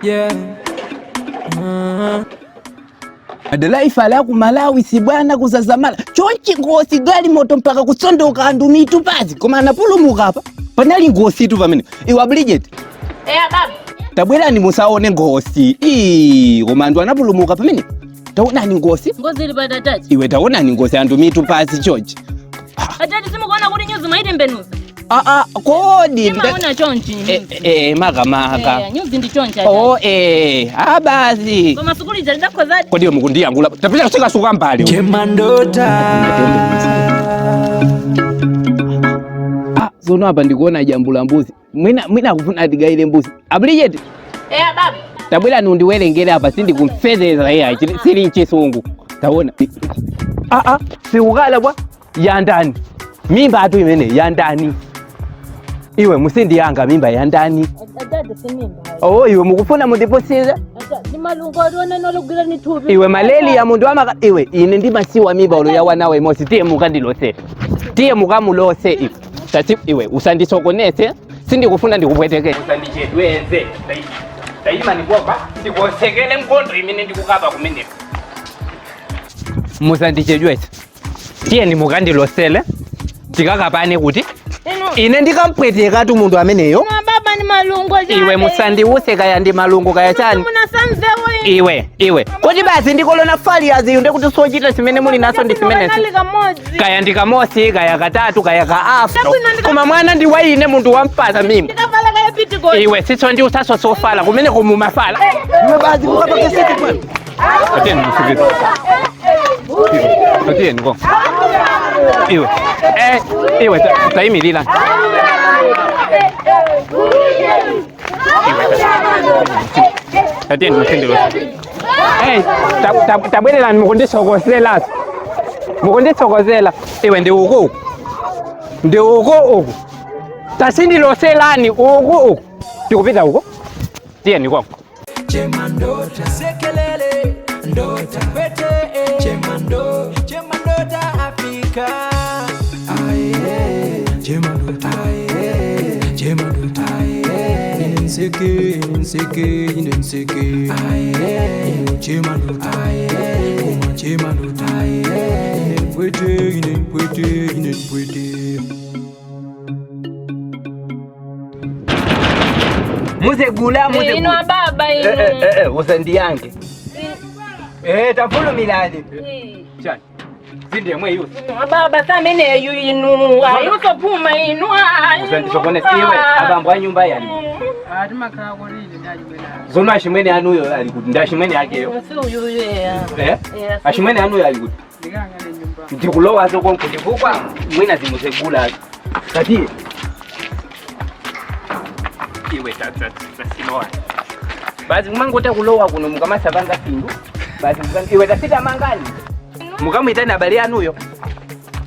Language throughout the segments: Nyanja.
Yeah. Adelaifa la ku Malawi si bwana kuzazamala chonchi ngosi gali moto mpaka kusondoka andu mitu pazi koma anapulumuka hapa panali ngosi tu pamene iwa Bridget baba tabwera ni musaone ngosi koma andu anapulumuka pamene taona ni ngosi ili bada tati iwe taona ni ngosi andu mitu pazi chonchi atati simukuona kuti nyuzi maite mbenuza kodi maona chonchi maka nyuzi ndi chonchi basi koma sukuli jalidako zati kodi mukundia ngula tapita kuseka suka mbali Chemandota zono hapa ndikuona jambula mbuzi mwina kufuna atigaile mbuzi Bridget baba tabwera nundiwerengere hapa sindi kumfezeza yeye sili nchisungu taona siukala bwa ya ndani mimba atu imene ya ndani iwe musindi yanga mimba ya ndani iwe mukufuna mudiposiza iwe maleli ya mundu amaka iwe ine ndi masiwa mimba ulo ya wanawe mosi tiye mukandilose tiye mukamulose iwe tati iwe usandisokonese sindi kufuna ndikupweteke usandichedweze tayima nikopa ndikosekele mkondo imene ndikukaba kumene musandichedweze tiye ndimukandilosele tikakapane kuti ine ndikampweteka tu mundu ameneyo baba ni malungo iwe musandiuse kaya ndi malungo kaya chani iwe kuti basi ndikolona fali aziyu ndekuti sochita simene muli naso ndi simene kaya ndikamosi kaya katatu kaya kaafu koma mwana ndi waine mundu wampasa mimi iwe sicho ndi usaso sofala kumene kumumafala iwe basi kukapakesiti kwanu ateni musikiti ateni ngo iwe tayimilila ateni musindilo tabwerera mukundisokosela iwe ndi uku uku tasindiloselani uku tikupita uko tiyeni kwako Chemandota sekelele ndota pete Chemandota Afrika Chemandota Inseke Chemandota Pwete Muzegula ino baba usendi yange tafulu miladi chani zindi yamwe yusi baba samene inu ayuso puma inu usendi sokone siwe abambo wa nyumba yani zonu ashimwene anuyo alikuti ndashimwene yakeyo ashimwene anuyo alikuti ndikulowa zoko nkuti kukwa mwina zimuzegula kati iwe tasinoa basi kumangote kulowa kuno mukamasabanga pindu basi iwe tasita mangani mukamwitani habari yanuyo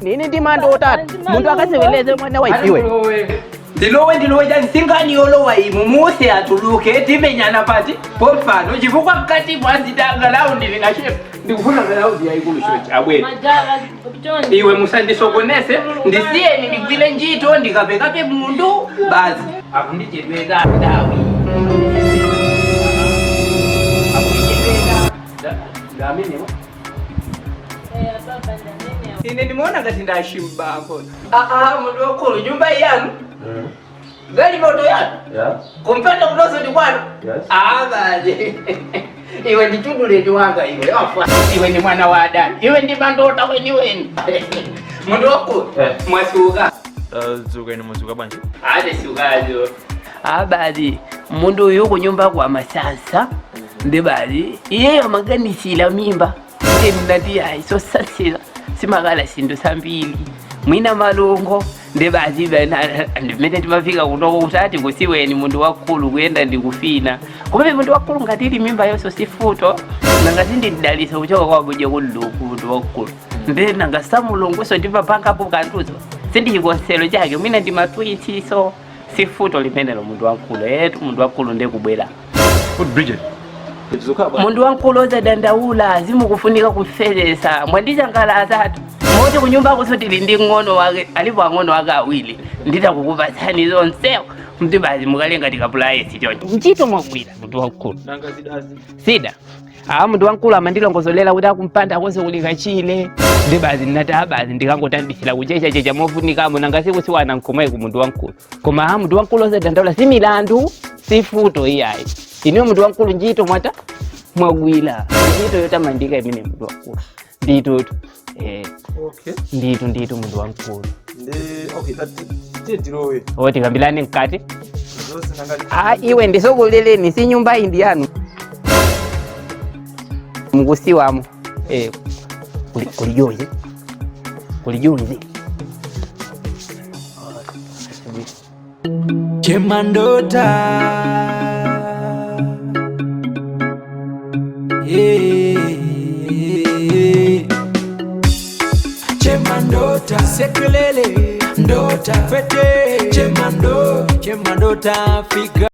nini ndimando otatu mundu akasebeleze mwana wa iwe ndilowe jani singani yolowa imu muuse atuluke timenyana pati pomfano chifukwa mkati mwanzitanga laundi lingashefu ndikufuna laundi ya ikulu shochi abwene iwe musandisokonese ndisiyeni ndigwile njito ndikapekape mundu basi akundichedweza dawi ndamini ine nimeona kati ndashimbango mundu wakulu nyumba yanu gali moto yanu kumpenda kunoso ndikwanu basi iwe nditudule ndiwanga iwe iwe ni mwana wa Adani iwe ndi mandota weni mundu wakulu mwasuka zuka ino muzuka banje siukazo basi mundu uyu kunyumba kwa masasa ndi basi iyeyo amaganisila mimba ndinati aiso sasila simakala sindu sambili mwina malungo ndi basi ndimene timafika kunoko kutati kusiweni mundu wakulu kuyenda ndikufina kumene mundu wakulu ngatili mimba yonso sifuto nangati ndidalisa kuchoka kwa kuje kuluku mundu wakulu mbe nangasa mulungu so ndipapangapo kantuzo sindikonselo chake mwina ndimatwitiso sifuto limenelo mundu wakulu mundu wakulu ndekubwera Bridget mundu wankulu oza dandaula zimukufunika kumfelesa mwandichangala atatu kuti kunyumba kusotili ndi ng'ono wake alipo ang'ono wake awiri nditakukupatsani zonsewo mti basi mukalenga tikapulaesi choncho ntchito mwagwira munthu wankulu sida munthu wankulu amandilongozolera kuti akumpanda akonse kulika chile ndi basi ndinati basi ndikangotambisira kuchechachecha mofunikamo nangasiku siwana nkomweku munthu wankulu koma munthu wankulu osadandaula si milandu si futo iyayi iniwo munthu wankulu ntchito mwata mwagwira ntchito yotamandika imene munthu wankulu nditutu nditu munthu wankulu tikambilane mkati iwe ndisokuleleni si nyumba indi yanu mukusiwamo kulijuizi Chemandota Chemandota sekelele ndota fete Chemandota fika